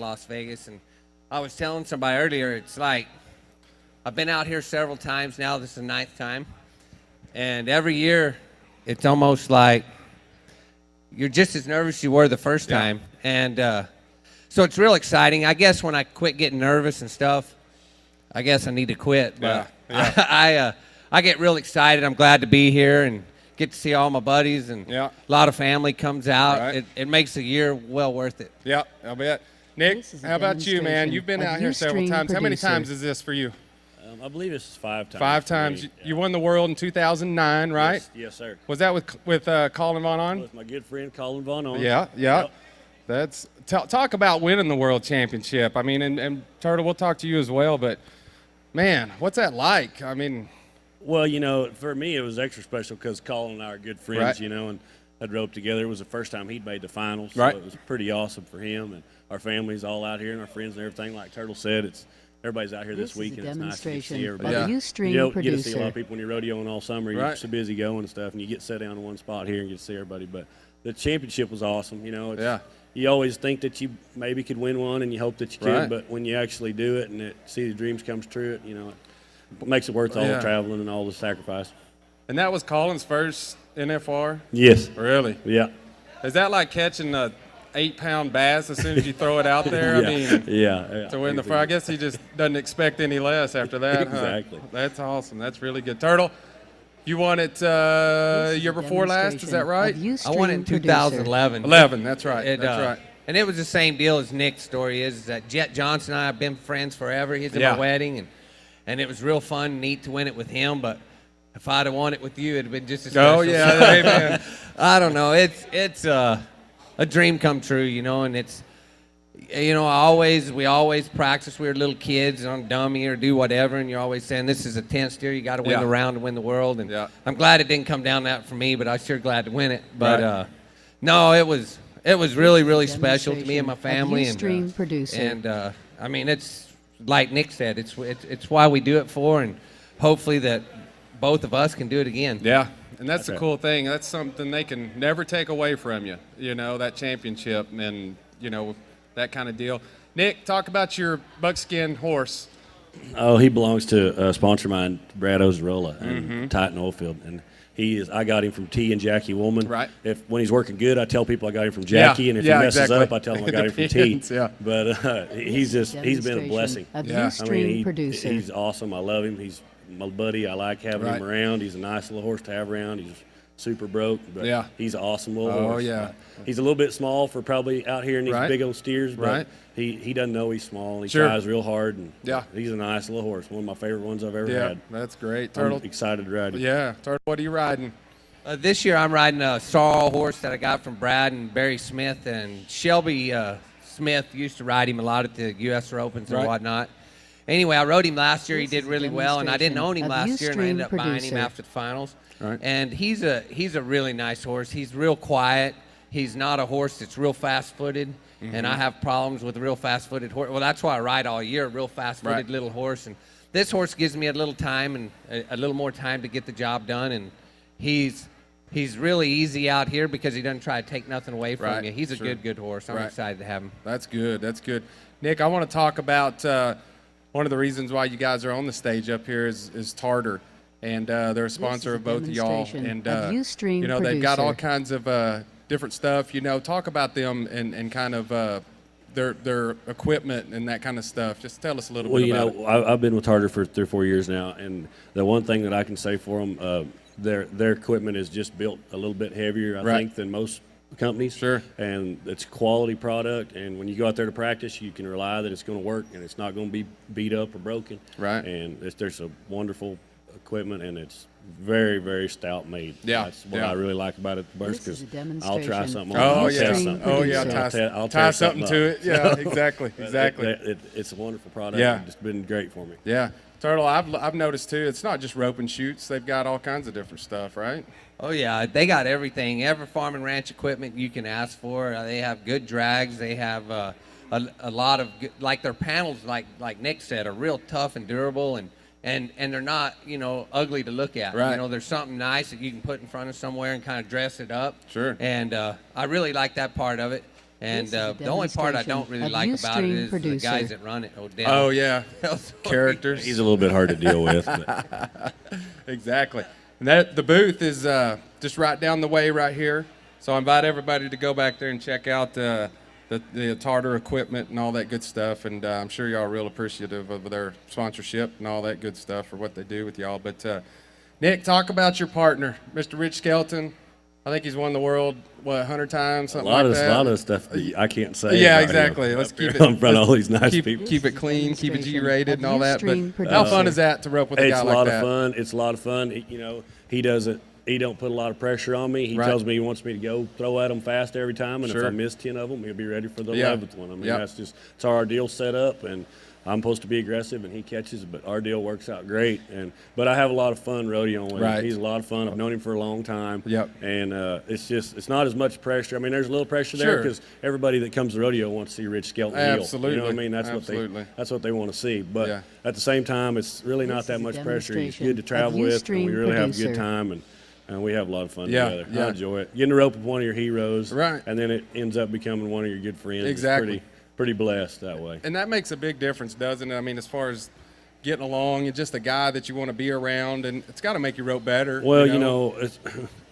Las Vegas, and I was telling somebody earlier, it's like I've been out here several times now. This is the 9th time, and every year it's almost like you're just as nervous as you were the first time, and so it's real exciting. I guess when I quit getting nervous and stuff, I guess I need to quit, but I get real excited. I'm glad to be here and get to see all my buddies, and a lot of family comes out. Right. It makes the year well worth it. Yeah, I'll bet. Nick, how about you, man? You've been out here several times. How many times is this for you? I believe this is 5 times. 5 times. You won the world in 2009, right? Yes, sir. Was that with Colin Von On? With my good friend Colin Von On. Yeah. Yep. That's talk about winning the world championship. I mean, and Turtle, we'll talk to you as well, but man, what's that like? I mean, well, for me it was extra special because Colin and I are good friends, and I'd rode together. It was the first time he'd made the finals, so it was pretty awesome for him, and our family's all out here and our friends and everything. Like Turtle said, everybody's out here this week, and it's nice to get to see everybody. You don't get to see a lot of people when you're rodeoing all summer. You're so busy going and stuff, and you get set down in one spot here and get to see everybody. But the championship was awesome. You always think that you maybe could win one, and you hope that you could, but when you actually do it and see the dreams come true, it makes it worth all the traveling and all the sacrifice. And that was Colin's first NFR? Yes. Really? Yeah. Is that like catching a 8-pound bass as soon as you throw it out there? To win the fire. I guess he just doesn't expect any less after that. Exactly. That's awesome. That's really good. Turtle, you won it year before last, is that right? I won it in 2011. 11, that's right. That's right. And it was the same deal as Nick's story is that Jet Johnson and I have been friends forever. He's at my wedding, and it was real fun and neat to win it with him, but if I'd have won it with you, it'd have been just as special. Oh, yeah, amen. I don't know. It's a dream come true, and it's, we always practice. We were little kids on dummy or do whatever, and you're always saying, this is a 10 steer. You got to win the round to win the world. And I'm glad it didn't come down that for me, but I'm sure glad to win it. But no, it was really, really special to me and my family. And I mean, it's like Nick said, it's why we do it for, and hopefully that both of us can do it again. Yeah. And that's the cool thing. That's something they can never take away from you, that championship and, that kind of deal. Nick, talk about your buckskin horse. Oh, he belongs to a sponsor of mine, Brad Ozarola, and Titan Oilfield. And I got him from T and Jackie Woolman. Right. When he's working good, I tell people I got him from Jackie, and if he messes up, I tell him I got him from T. But he's been a blessing. He's awesome. I love him. He's my buddy. I like having him around. He's a nice little horse to have around. He's super broke, but he's an awesome little horse. He's a little bit small for probably out here in these big old steers, but he doesn't know he's small. He tries real hard, and he's a nice little horse. One of my favorite ones I've ever had. That's great. Turtle, I'm excited to ride him. Yeah, Turtle, what are you riding? This year I'm riding a sorrel horse that I got from Brad and Barry Smith, and Shelby Smith used to ride him a lot at the U.S. Opens and whatnot. Anyway, I rode him last year. He did really well, and I didn't own him last year, and I ended up buying him after the finals. And he's a really nice horse. He's real quiet. He's not a horse that's real fast-footed, and I have problems with a real fast-footed horse. Well, that's why I ride all year, a real fast-footed little horse. And this horse gives me a little time and a little more time to get the job done, and he's really easy out here because he doesn't try to take nothing away from you. He's a good horse. I'm excited to have him. That's good. That's good. Nick, I want to talk about one of the reasons why you guys are on the stage up here is Tarter, and they're a sponsor of both of y'all. And they've got all kinds of different stuff. Talk about them and kind of their equipment and that kind of stuff. Just tell us a little bit about it. I've been with Tarter for 3 or 4 years now, and the one thing that I can say for them, their equipment is just built a little bit heavier, I think, than most companies. Sure. And it's a quality product, and when you go out there to practice, you can rely that it's going to work and it's not going to be beat up or broken. Right. And there's a wonderful equipment, and it's very, very stout made. Yeah. That's what I really like about it the most, because I'll try something on I'll test something. I'll tie something to it. Yeah, exactly. It's a wonderful product. Yeah. It's been great for me. Yeah. Turtle, I've noticed too, it's not just rope and shoots. They've got all kinds of different stuff, right? Oh, yeah. They got everything. Every farm and ranch equipment you can ask for. They have good drags. They have a lot of good, like their panels, like Nick said, are real tough and durable, and they're not, ugly to look at. Right. There's something nice that you can put in front of somewhere and kind of dress it up. Sure. And I really like that part of it. And the only part I don't really like about it is the guys that run it. Oh, yeah. Characters. He's a little bit hard to deal with. But. Exactly. And the booth is just right down the way right here. So I invite everybody to go back there and check out the Tarter equipment and all that good stuff. And I'm sure y'all are real appreciative of their sponsorship and all that good stuff for what they do with y'all. But, Nick, talk about your partner, Mr. Rich Skelton. I think he's won the world, 100 times, something like that? A lot of stuff I can't say. Yeah, exactly. Let's keep it in front of all these nice people. Keep it clean, keep it G-rated and all that. But how fun is that to rope with a guy like that? It's a lot of fun. It's a lot of fun. He doesn't. He don't put a lot of pressure on me. He tells me he wants me to go throw at him fast every time, and if I miss 10 of them, he'll be ready for the 11th one. I mean, that's how our deal's set up, and I'm supposed to be aggressive, and he catches, but our deal works out great. But I have a lot of fun rodeoing with him. He's a lot of fun. I've known him for a long time. And it's not as much pressure. I mean, there's a little pressure there because everybody that comes to rodeo wants to see Rich Skelton heel. Absolutely. You know what I mean? That's what they want to see. But at the same time, it's really not that much pressure. He's good to travel with, and we really have a good time. And we have a lot of fun together. I enjoy it. Getting to rope with one of your heroes, and then it ends up becoming one of your good friends. Exactly. Pretty blessed that way. And that makes a big difference, doesn't it? I mean, as far as getting along and just a guy that you want to be around, and it's got to make you rope better. Well,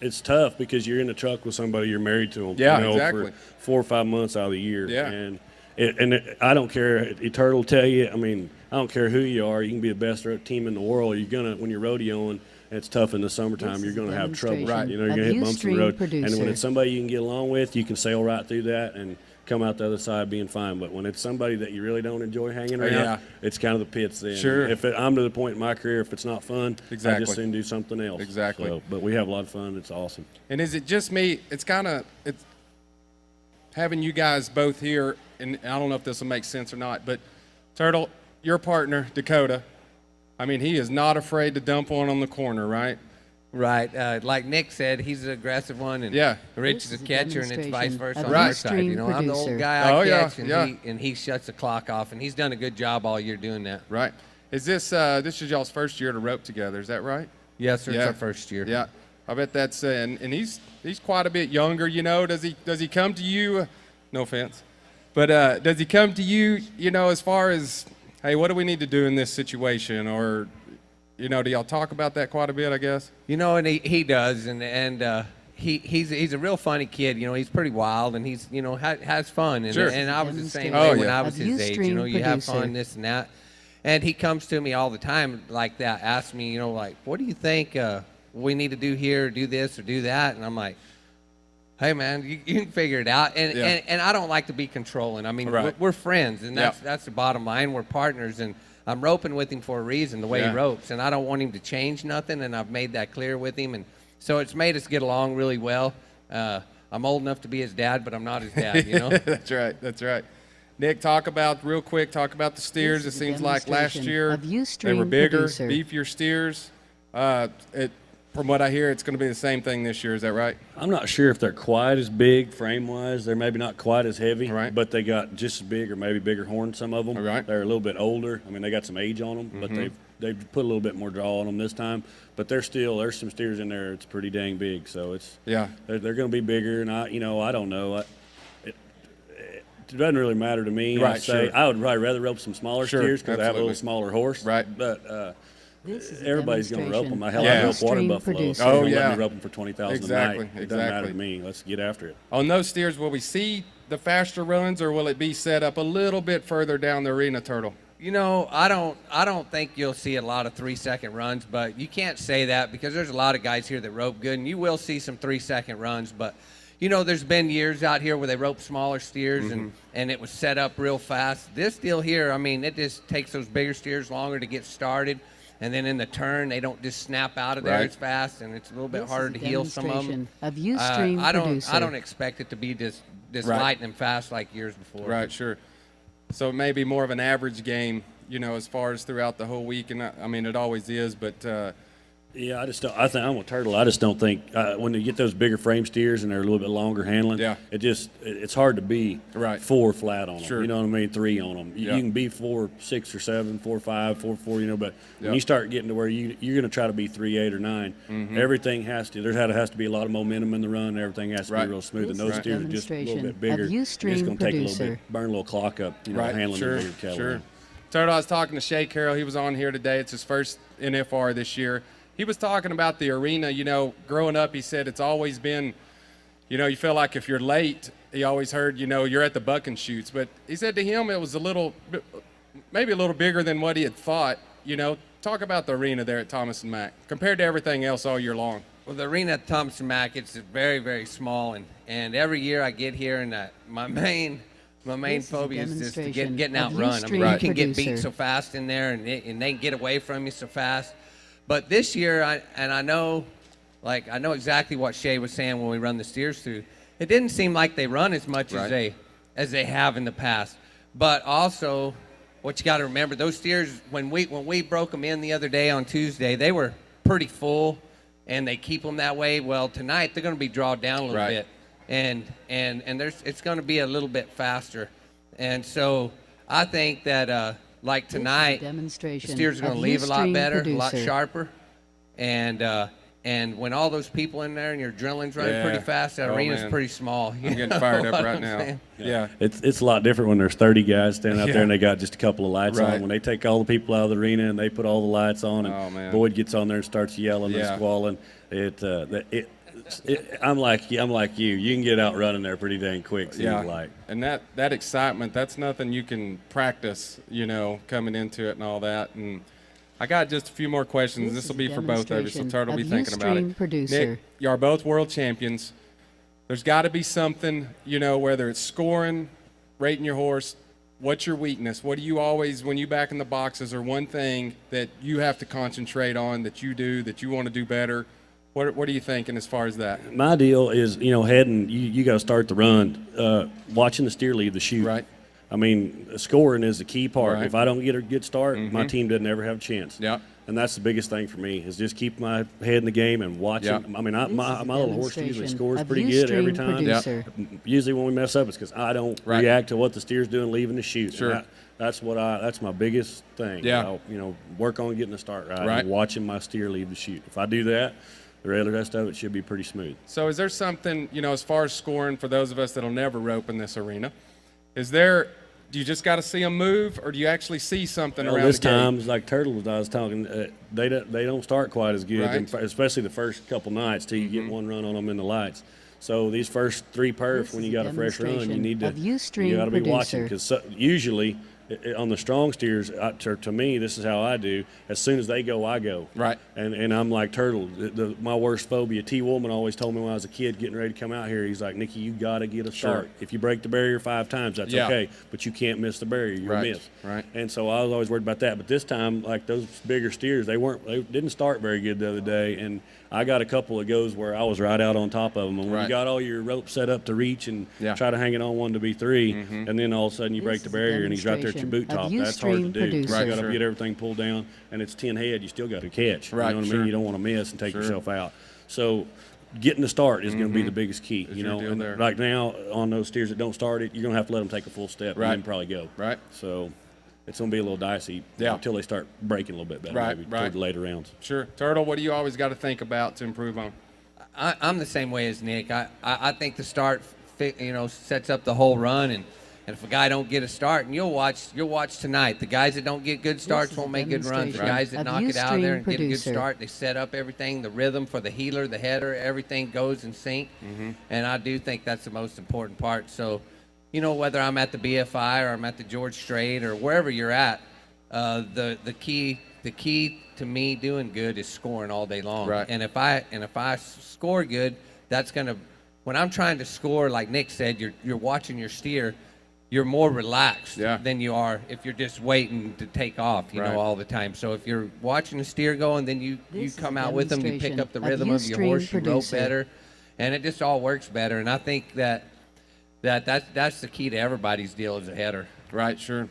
it's tough because you're in the truck with somebody you're married to them. Exactly. For 4 or 5 months out of the year. I don't care. Turtle will tell you. I mean, I don't care who you are. You can be the best team in the world. You're gonna when you're rodeoing. It's tough in the summertime. You're going to have trouble. You're going to hit bumps in the road. And when it's somebody you can get along with, you can sail right through that and come out the other side being fine. But when it's somebody that you really don't enjoy hanging around, it's kind of the pits then. I'm to the point in my career, if it's not fun, I just soon do something else. Exactly. But we have a lot of fun. It's awesome. And is it just me? It's having you guys both here, and I don't know if this will make sense or not, but Turtle, your partner, Dakota, I mean, he is not afraid to dump one on the corner, right? Right. Like Nick said, he's an aggressive one, and Rich is a catcher, and it's vice versa on our side. You know, I'm the old guy I catch, and he shuts the clock off, and he's done a good job all year doing that. Right. Is this is y'all's first year to rope together? Is that right? Yes, sir. It's our first year. Yeah. I bet that's and he's quite a bit younger. You know, does he come to you? No offense, but does he come to you? You know, as far as hey, what do we need to do in this situation? Or, you know, do y'all talk about that quite a bit, I guess? You know, and he does, and he's a real funny kid. You know, he's pretty wild, and he's, you know, has fun. And, and I was the same way when I was his age. You know, you have fun, this and that. And he comes to me all the time like that, asks me, you know, like, what do you think we need to do here, do this or do that? And I'm like, hey, man, you can figure it out. And I don't like to be controlling. I mean, we're friends, and that's the bottom line. We're partners, and I'm roping with him for a reason, the way he ropes. And I don't want him to change nothing, and I've made that clear with him. And so it's made us get along really well. I'm old enough to be his dad, but I'm not his dad, you know? That's right. Nick, talk about the steers. It seems like last year they were bigger, beefier steers. From what I hear, it's going to be the same thing this year. Is that right? I'm not sure if they're quite as big frame-wise. They're maybe not quite as heavy, but they got just as big or maybe bigger horns, some of them. They're a little bit older. I mean, they got some age on them, but they've put a little bit more draw on them this time. But there's some steers in there. It's pretty dang big. So they're going to be bigger. And I don't know. It doesn't really matter to me. I would probably rather rope some smaller steers because I have a little smaller horse. But everybody's going to rope them. I rope water buffalo. So let me rope them for $20,000 a night. It doesn't matter to me. Let's get after it. On those steers, will we see the faster runs, or will it be set up a little bit further down the arena, Turtle? You know, I don't think you'll see a lot of 3-second runs, but you can't say that because there's a lot of guys here that rope good, and you will see some 3-second runs. But you know, there's been years out here where they rope smaller steers and it was set up real fast. This deal here, I mean, it just takes those bigger steers longer to get started. And then in the turn, they don't just snap out of there as fast, and it's a little bit harder to heel some of them. I don't expect it to be this lightning fast like years before. Right, sure. So maybe more of an average game, you know, as far as throughout the whole week. And I mean, it always is, but Yeah, I just don't. I think I'm a turtle. I just don't think when you get those bigger frame steers and they're a little bit longer handling, it's hard to be 4 flat on them. Sure. You know what I mean? 3 on them. You can be 4, 6 or 7, 4, 5, 4, 4. You know, but when you start getting to where you're going to try to be 3, 8 or 9, everything has to. Has to be a lot of momentum in the run. Everything has to be real smooth. And those steers are just a little bit bigger. It's going to take a little bit, burn a little clock up. You know, handling the bigger cattle. Sure. Turtle, I was talking to Shay Carroll. He was on here today. It's his first NFR this year. He was talking about the arena. You know, growing up, he said it's always been, you know, you feel like if you're late, he always heard, you know, you're at the buck and shoots. But he said to him it was maybe a little bigger than what he had thought. You know, talk about the arena there at Thomas and Mack compared to everything else all year long. Well, the arena at Thomas and Mack, it's very, very small. And every year I get here, and my main phobia is just to getting outrun. I mean, you can get beat so fast in there, and they can get away from you so fast. But this year, I know exactly what Shay was saying when we run the steers through. It didn't seem like they run as much as they have in the past. But also, what you got to remember, those steers, when we broke them in the other day on Tuesday, they were pretty full, and they keep them that way. Well, tonight they're going to be drawn down a little bit, and it's going to be a little bit faster. And so I think that like tonight, the steers are going to leave a lot better, a lot sharper, and when all those people in there and your adrenaline's running pretty fast, that arena's pretty small. I'm getting fired up right now. Yeah. It's a lot different when there's 30 guys standing out there and they got just a couple of lights on. When they take all the people out of the arena and they put all the lights on, and Boyd gets on there and starts yelling and squalling, I'm like you. You can get out running there pretty dang quick. Seems like. And that excitement, that's nothing you can practice. You know, coming into it and all that. And I got just a few more questions. This will be for both of you, so Turtle, be thinking about it. Nick, you are both world champions. There's got to be something, you know, whether it's scoring, rating your horse. What's your weakness? What do you always, when you back in the boxes, or one thing that you have to concentrate on that you do that you want to do better? What are you thinking as far as that? My deal is, you know, you got to start the run, watching the steer leave the chute. Right. I mean, scoring is the key part. If I don't get a good start, my team doesn't ever have a chance. Yeah. And that's the biggest thing for me, is just keep my head in the game and watch it. I mean, my little horse usually scores pretty good every time. Usually when we mess up, it's because I don't react to what the steer's doing leaving the chute. Sure. That's my biggest thing. Yeah. You know, work on getting the start right. And watching my steer leave the chute. If I do that, the rest of it should be pretty smooth. So is there something, you know, as far as scoring for those of us that'll never rope in this arena, do you just got to see them move, or do you actually see something around the gate? This time, like Turtle I was talking, they don't start quite as good, especially the first couple nights till you get one run on them in the lights. So these first 3 perfs, when you got a fresh run, you got to be watching, because usually on the strong steers, to me, this is how I do. As soon as they go, I go. Right. And I'm like Turtle. My worst phobia. T. Woolman always told me when I was a kid getting ready to come out here, he's like, Nicky, you got to get a start. If you break the barrier 5 times, that's okay. But you can't miss the barrier. You'll miss. Right. And so I was always worried about that. But this time, like those bigger steers, they didn't start very good the other day. And I got a couple of goes where I was right out on top of them. And when you got all your ropes set up to reach and try to hang it on one to be 3, and then all of a sudden you break the barrier and he's right there at your boot top. That's hard to do. You got to get everything pulled down, and it's 10 head. You still got to catch. You know what I mean? You don't want to miss and take yourself out. So getting the start is going to be the biggest key. You know, and right now on those steers that don't start it, you're going to have to let them take a full step and then probably go. Right. So it's going to be a little dicey until they start breaking a little bit better, maybe toward the later rounds. Sure. Turtle, what do you always got to think about to improve on? I'm the same way as Nick. I think the start, sets up the whole run, and if a guy don't get a start, and you'll watch tonight, the guys that don't get good starts won't make good runs. The guys that knock it out of there and get a good start, they set up everything, the rhythm for the heeler, the header, everything goes in sync. And I do think that's the most important part. So, whether I'm at the BFI or I'm at the George Strait or wherever you're at, the key to me doing good is scoring all day long. Right. And if I score good, that's gonna. When I'm trying to score, like Nick said, you're watching your steer. You're more relaxed than you are if you're just waiting to take off, all the time. So if you're watching the steer go and then you come out with them, you pick up the rhythm of your horse, you rope better, and it just all works better. And I think that's the key to everybody's deal as a header. Right, sure.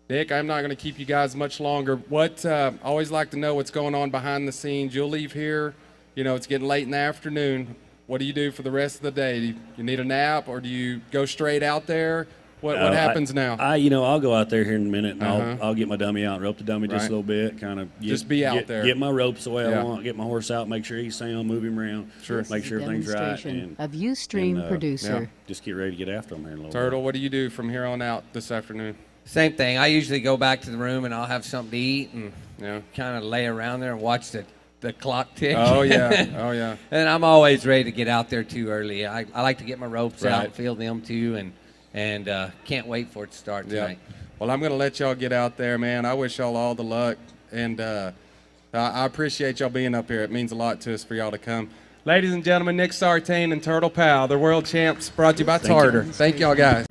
Nick, I'm not going to keep you guys much longer. I always like to know what's going on behind the scenes. You'll leave here, it's getting late in the afternoon. What do you do for the rest of the day? Do you need a nap, or do you go straight out there? What happens now? I'll go out there here in a minute, and I'll get my dummy out, rope the dummy just a little bit, kind of just be out there. Get my ropes the way I want, get my horse out, make sure he's sound, move him around, make sure everything's right. And of Ustream producer. Just get ready to get after him here in a little Turtle, bit. what do you do from here on out this afternoon? Same thing. I usually go back to the room and I'll have something to eat and kind of lay around there and watch the clock tick. Oh, yeah. Oh, yeah. And I'm always ready to get out there too early. I like to get my ropes out and feel them too, and can't wait for it to start tonight. Well, I'm going to let y'all get out there, man. I wish y'all all the luck, and I appreciate y'all being up here. It means a lot to us for y'all to come. Ladies and gentlemen, Nick Sartain and Turtle Powell, the world champs, brought to you by Tarter. Thank y'all, guys.